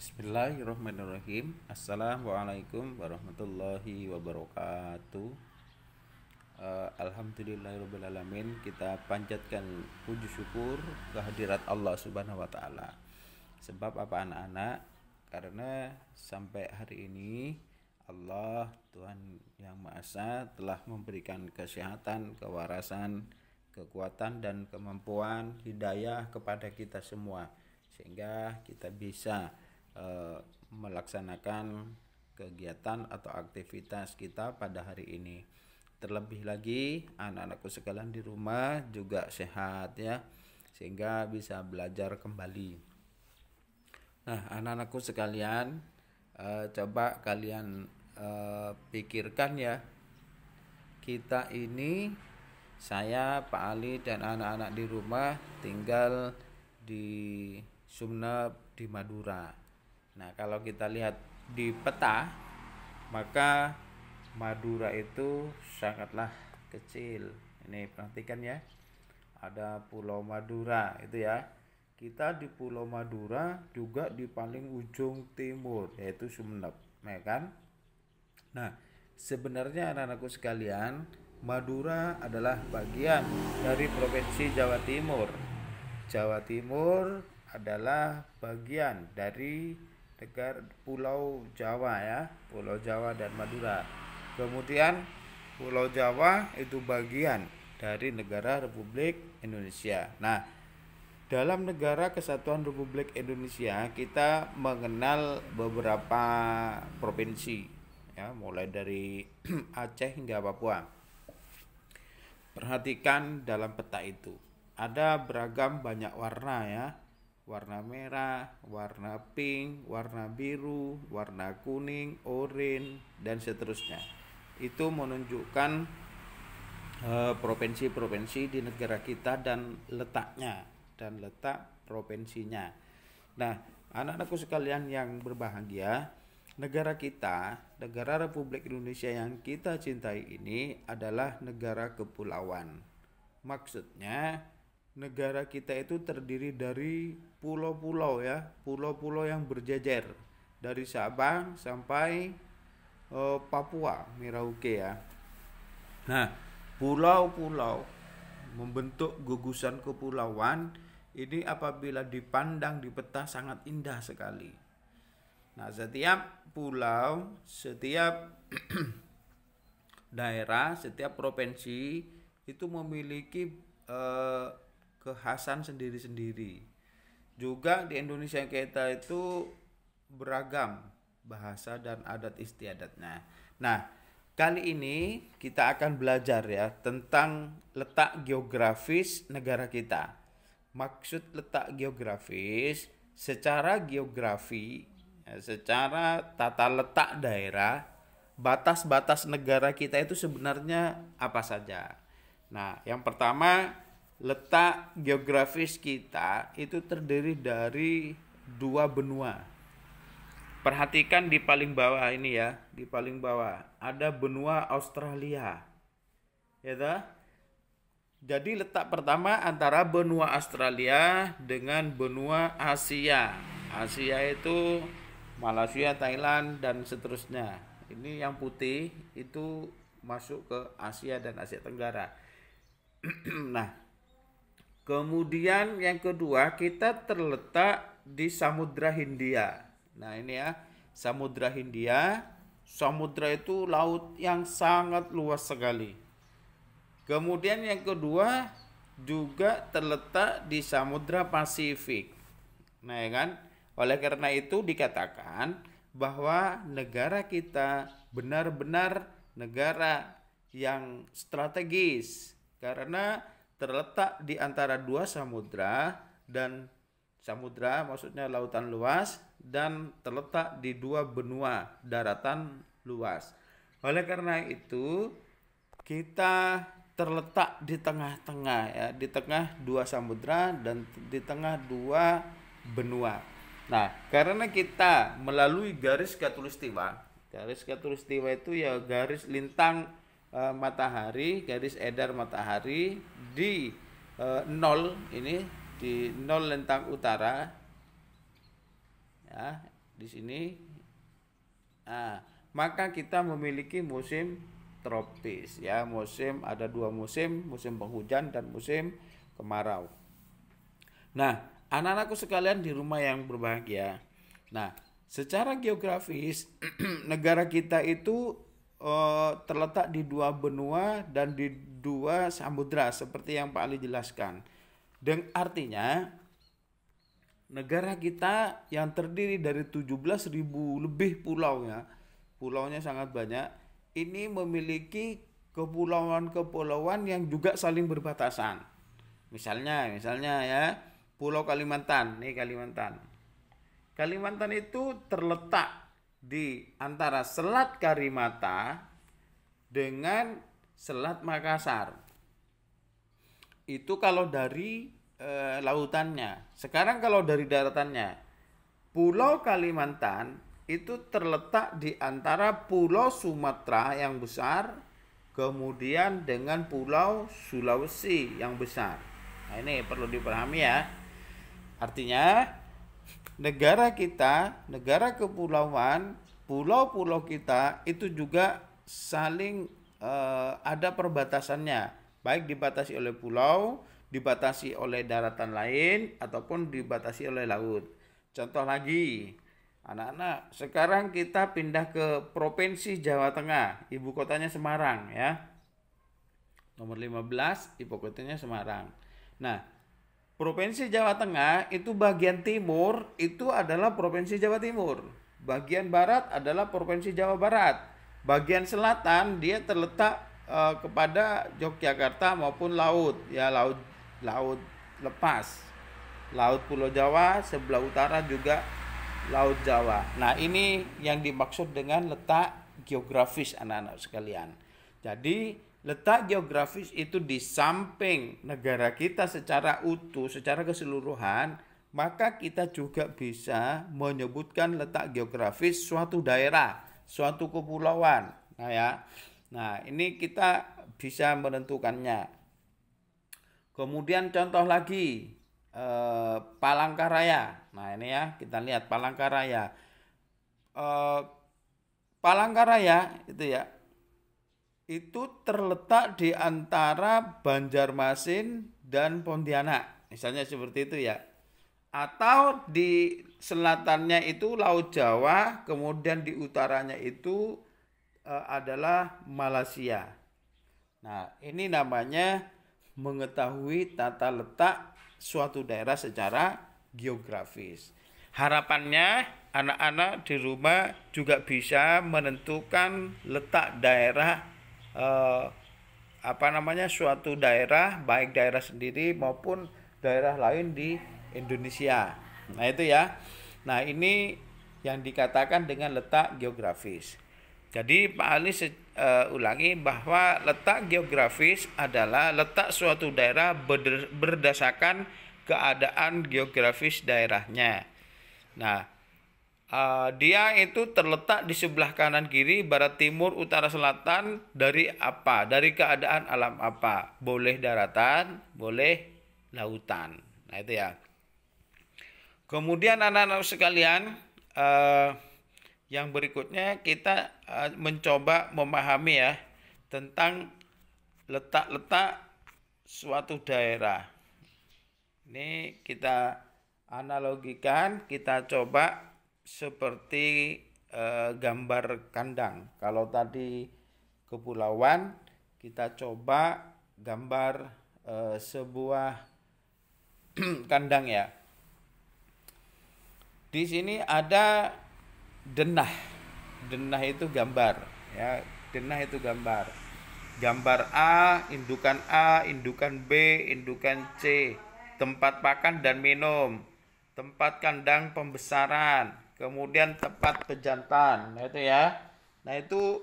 Bismillahirrahmanirrahim. Assalamualaikum warahmatullahi wabarakatuh. Alhamdulillahirrahmanirrahim. Kita panjatkan puji syukur kehadirat Allah Subhanahu wa taala. Sebab apa anak-anak? Karena sampai hari ini Allah Tuhan Yang Maha Esa telah memberikan kesehatan, kewarasan, kekuatan dan kemampuan hidayah kepada kita semua, sehingga kita bisa melaksanakan kegiatan atau aktivitas kita pada hari ini. Terlebih lagi anak-anakku sekalian di rumah juga sehat ya, sehingga bisa belajar kembali. Nah, anak-anakku sekalian, coba kalian pikirkan ya, kita ini, saya, Pak Ali dan anak-anak di rumah tinggal di Sumeneb, di Madura. Nah, kalau kita lihat di peta, maka Madura itu sangatlah kecil. Ini perhatikan ya, ada Pulau Madura itu ya. Kita di Pulau Madura juga di paling ujung timur, yaitu Sumeneb, ya kan? Nah, sebenarnya anak-anakku sekalian, Madura adalah bagian dari Provinsi Jawa Timur. Jawa Timur adalah bagian dari negara Pulau Jawa ya, Pulau Jawa dan Madura. Kemudian Pulau Jawa itu bagian dari negara Republik Indonesia. Nah, dalam negara Kesatuan Republik Indonesia kita mengenal beberapa provinsi ya, mulai dari Aceh hingga Papua. Perhatikan dalam peta itu, ada beragam banyak warna ya. Warna merah, warna pink, warna biru, warna kuning, oranye, dan seterusnya. Itu menunjukkan provinsi-provinsi di negara kita dan letaknya, dan letak provinsinya. Nah, anak-anakku sekalian yang berbahagia, negara kita, negara Republik Indonesia yang kita cintai ini adalah negara kepulauan. Maksudnya, negara kita itu terdiri dari pulau-pulau ya, pulau-pulau yang berjejer dari Sabang sampai Papua, Merauke ya. Nah, pulau-pulau membentuk gugusan kepulauan ini apabila dipandang di peta sangat indah sekali. Nah, setiap pulau, setiap daerah, setiap provinsi itu memiliki kekhasan sendiri-sendiri. Juga di Indonesia kita itu beragam bahasa dan adat istiadatnya. Nah, kali ini kita akan belajar ya tentang letak geografis negara kita. Maksud letak geografis, secara geografi, secara tata letak daerah, batas-batas negara kita itu sebenarnya apa saja. Nah, yang pertama, letak geografis kita itu terdiri dari dua benua. Perhatikan di paling bawah ini ya, di paling bawah ada benua Australia. Ya toh? Jadi letak pertama antara benua Australia dengan benua Asia. Asia itu Malaysia, Thailand dan seterusnya. Ini yang putih itu masuk ke Asia dan Asia Tenggara. Nah, kemudian yang kedua, kita terletak di Samudra Hindia. Nah, ini ya, Samudra Hindia. Samudra itu laut yang sangat luas sekali. Kemudian yang kedua juga terletak di Samudra Pasifik. Nah, ya kan? Oleh karena itu dikatakan bahwa negara kita benar-benar negara yang strategis karena terletak di antara dua samudra, dan samudra maksudnya lautan luas, dan terletak di dua benua daratan luas. Oleh karena itu kita terletak di tengah-tengah ya, di tengah dua samudra dan di tengah dua benua. Nah, karena kita melalui garis khatulistiwa. Garis khatulistiwa itu ya garis lintang matahari, garis edar matahari di nol, ini di nol lintang utara ya, di sini. Nah, maka kita memiliki musim tropis ya. Ada 2 musim, musim penghujan dan musim kemarau. Nah, anak-anakku sekalian di rumah yang berbahagia. Nah, secara geografis negara kita itu terletak di 2 benua dan di 2 samudra seperti yang Pak Ali jelaskan. Dan artinya negara kita yang terdiri dari 17.000 lebih pulaunya, pulaunya sangat banyak, ini memiliki kepulauan-kepulauan yang juga saling berbatasan. Misalnya ya, Pulau Kalimantan, nih Kalimantan. Kalimantan itu terletak di antara Selat Karimata dengan Selat Makassar. Itu kalau dari lautannya. Sekarang kalau dari daratannya, Pulau Kalimantan itu terletak di antara Pulau Sumatera yang besar, kemudian dengan Pulau Sulawesi yang besar. Nah, ini perlu dipahami ya. Artinya negara kita, negara kepulauan, pulau-pulau kita itu juga saling ada perbatasannya, baik dibatasi oleh pulau, dibatasi oleh daratan lain, ataupun dibatasi oleh laut. Contoh lagi, anak-anak, sekarang kita pindah ke Provinsi Jawa Tengah, ibu kotanya Semarang ya. Nomor 15, ibu kotanya Semarang. Nah, Provinsi Jawa Tengah itu bagian timur itu adalah Provinsi Jawa Timur. Bagian barat adalah Provinsi Jawa Barat. Bagian selatan dia terletak kepada Yogyakarta maupun laut, ya laut lepas. Laut Pulau Jawa, sebelah utara juga Laut Jawa. Nah, ini yang dimaksud dengan letak geografis anak-anak sekalian. Jadi letak geografis itu di samping negara kita secara utuh, secara keseluruhan, maka kita juga bisa menyebutkan letak geografis suatu daerah, suatu kepulauan. Nah ya. Nah, ini kita bisa menentukannya. Kemudian contoh lagi Palangkaraya. Nah, ini ya, kita lihat Palangkaraya. Palangkaraya itu ya, itu terletak di antara Banjarmasin dan Pontianak, misalnya seperti itu ya. Atau di selatannya itu Laut Jawa, kemudian di utaranya itu adalah Malaysia. Nah, ini namanya mengetahui tata letak suatu daerah secara geografis. Harapannya anak-anak di rumah juga bisa menentukan letak daerah suatu daerah, baik daerah sendiri maupun daerah lain di Indonesia. Nah, itu ya. Nah, ini yang dikatakan dengan letak geografis. Jadi Pak Ali ulangi bahwa letak geografis adalah letak suatu daerah berdasarkan keadaan geografis daerahnya. Nah, dia itu terletak di sebelah kanan kiri, barat timur, utara selatan dari apa? Dari keadaan alam apa? Boleh daratan, boleh lautan. Nah, itu ya. Kemudian anak-anak sekalian, yang berikutnya kita mencoba memahami ya tentang letak-letak suatu daerah. Ini kita analogikan, kita coba seperti gambar kandang. Kalau tadi kepulauan, kita coba gambar sebuah kandang ya. Di sini ada denah. Denah itu gambar ya. Denah itu gambar. Gambar A, indukan B, indukan C, tempat pakan dan minum, tempat kandang pembesaran, kemudian tempat pejantan. Nah, itu ya. Nah, itu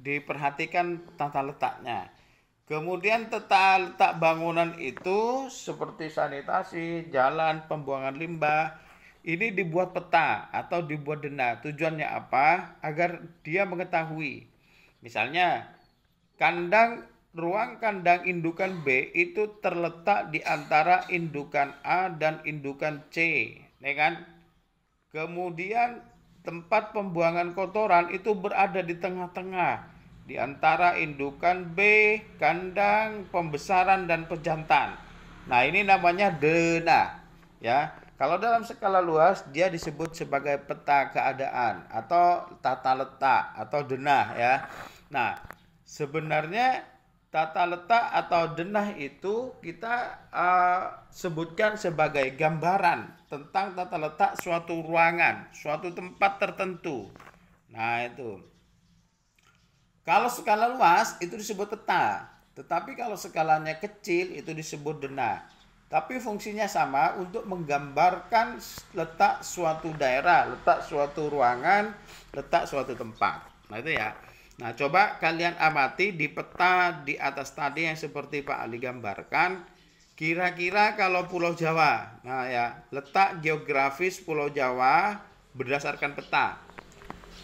diperhatikan tata letaknya. Kemudian tata letak bangunan itu seperti sanitasi, jalan, pembuangan limbah, ini dibuat peta atau dibuat denah. Tujuannya apa? Agar dia mengetahui. Misalnya, ruang kandang indukan B itu terletak di antara indukan A dan indukan C, ya kan? Kemudian tempat pembuangan kotoran itu berada di tengah-tengah di antara indukan B, kandang, pembesaran dan pejantan. Nah, ini namanya denah, ya. Kalau dalam skala luas dia disebut sebagai peta keadaan atau tata letak atau denah, ya. Nah, sebenarnya tata letak atau denah itu kita sebutkan sebagai gambaran tentang tata letak suatu ruangan, suatu tempat tertentu. Nah, itu. Kalau skala luas itu disebut peta, tetapi kalau skalanya kecil itu disebut denah. Tapi fungsinya sama untuk menggambarkan letak suatu daerah, letak suatu ruangan, letak suatu tempat. Nah, itu ya. Nah, coba kalian amati di peta di atas tadi yang seperti Pak Ali gambarkan. Kira-kira kalau Pulau Jawa, nah ya, letak geografis Pulau Jawa berdasarkan peta.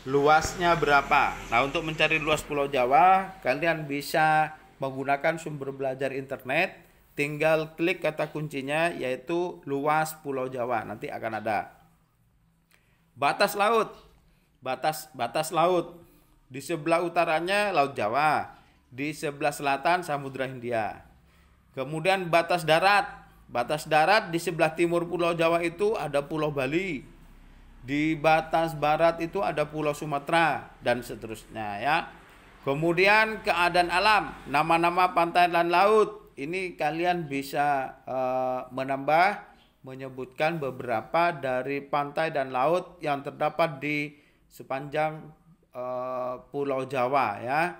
Luasnya berapa? Nah, untuk mencari luas Pulau Jawa, kalian bisa menggunakan sumber belajar internet. Tinggal klik kata kuncinya yaitu luas Pulau Jawa. Nanti akan ada. Batas laut. Batas laut. Di sebelah utaranya Laut Jawa, di sebelah selatan Samudra Hindia. Kemudian batas darat. Batas darat di sebelah timur Pulau Jawa itu ada Pulau Bali. Di batas barat itu ada Pulau Sumatera dan seterusnya, ya. Kemudian keadaan alam, nama-nama pantai dan laut. Ini kalian bisa menyebutkan beberapa dari pantai dan laut yang terdapat di sepanjang Pulau Jawa, ya.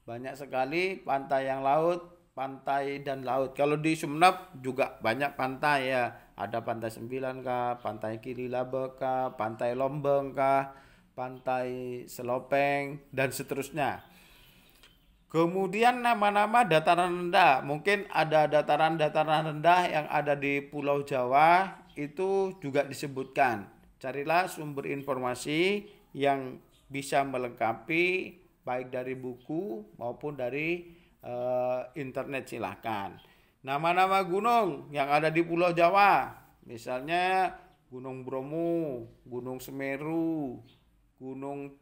Banyak sekali pantai yang laut, pantai dan laut. Kalau di Sumeneb juga banyak pantai, ya. Ada Pantai Sembilan kah, Pantai Kililabe kah, Pantai Lombeng kah, Pantai Selopeng dan seterusnya. Kemudian nama-nama dataran rendah. Mungkin ada dataran-dataran rendah yang ada di Pulau Jawa itu juga disebutkan. Carilah sumber informasi yang bisa melengkapi baik dari buku maupun dari internet, silahkan. Nama-nama gunung yang ada di Pulau Jawa, misalnya Gunung Bromo, Gunung Semeru, Gunung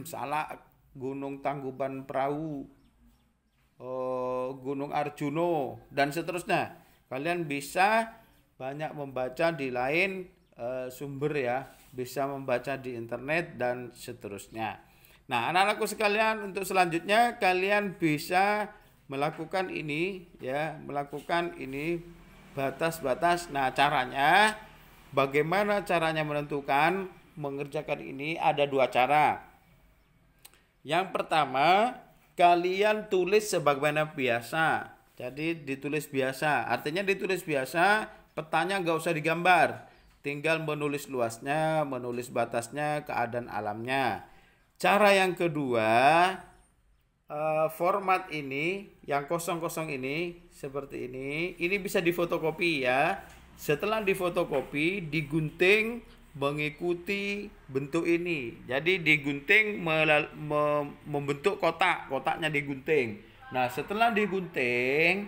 Salak, Gunung Tangkuban Perahu, Gunung Arjuno dan seterusnya. Kalian bisa banyak membaca di lain sumber, ya, bisa membaca di internet dan seterusnya. Nah, anak-anakku sekalian, untuk selanjutnya kalian bisa melakukan ini, ya, melakukan ini batas-batas. Nah, caranya bagaimana caranya menentukan mengerjakan ini? Ada dua cara. Yang pertama, kalian tulis sebagaimana biasa. Jadi ditulis biasa, artinya ditulis biasa, petanya nggak usah digambar, tinggal menulis luasnya, menulis batasnya, keadaan alamnya. Cara yang kedua, format ini yang kosong-kosong ini seperti ini bisa difotokopi, ya. Setelah difotokopi, digunting mengikuti bentuk ini. Jadi digunting membentuk kotaknya digunting. Nah, setelah digunting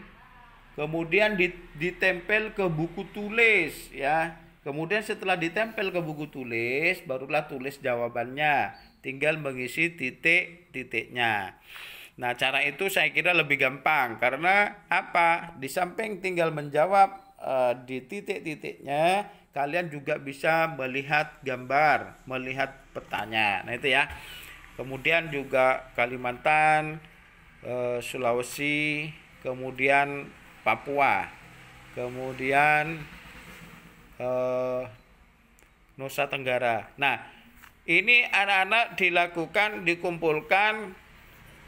kemudian ditempel ke buku tulis, ya. Kemudian setelah ditempel ke buku tulis, barulah tulis jawabannya. Tinggal mengisi titik-titiknya. Nah, cara itu saya kira lebih gampang karena apa? Di samping tinggal menjawab di titik-titiknya, kalian juga bisa melihat gambar, melihat petanya. Nah, itu ya. Kemudian juga Kalimantan, Sulawesi, kemudian Papua, kemudian Nusa Tenggara. Nah, ini anak-anak dikumpulkan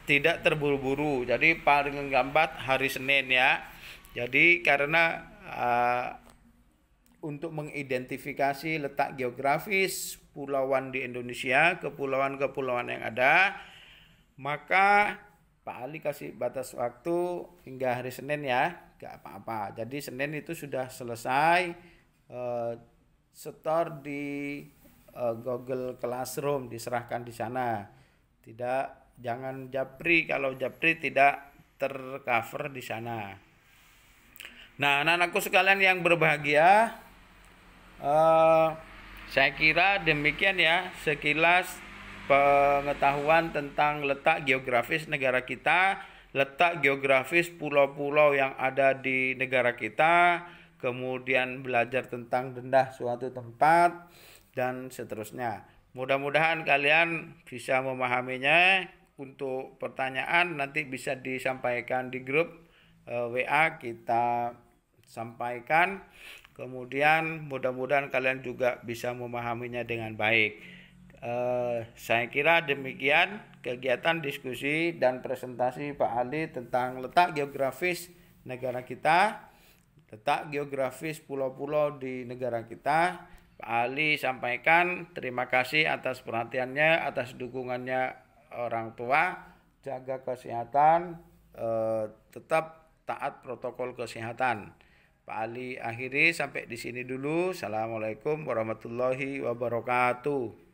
tidak terburu-buru. Jadi paling lambat hari Senin, ya. Jadi karena untuk mengidentifikasi letak geografis pulauan di Indonesia, kepulauan-kepulauan yang ada, maka Pak Ali kasih batas waktu hingga hari Senin, ya. Gak apa-apa. Jadi Senin itu sudah selesai setor di Google Classroom, diserahkan di sana. Jangan japri, kalau japri tidak tercover di sana. Nah, anak-anakku sekalian yang berbahagia, Saya kira demikian ya sekilas pengetahuan tentang letak geografis negara kita, letak geografis pulau-pulau yang ada di negara kita, kemudian belajar tentang dendah suatu tempat, dan seterusnya. Mudah-mudahan kalian bisa memahaminya. Untuk pertanyaan nanti bisa disampaikan di grup WA, kita sampaikan. Kemudian mudah-mudahan kalian juga bisa memahaminya dengan baik. Saya kira demikian kegiatan diskusi dan presentasi Pak Ali tentang letak geografis negara kita, letak geografis pulau-pulau di negara kita. Pak Ali sampaikan terima kasih atas perhatiannya, atas dukungannya orang tua. Jaga kesehatan, tetap taat protokol kesehatan. Pak Ali akhiri sampai di sini dulu. Assalamualaikum warahmatullahi wabarakatuh.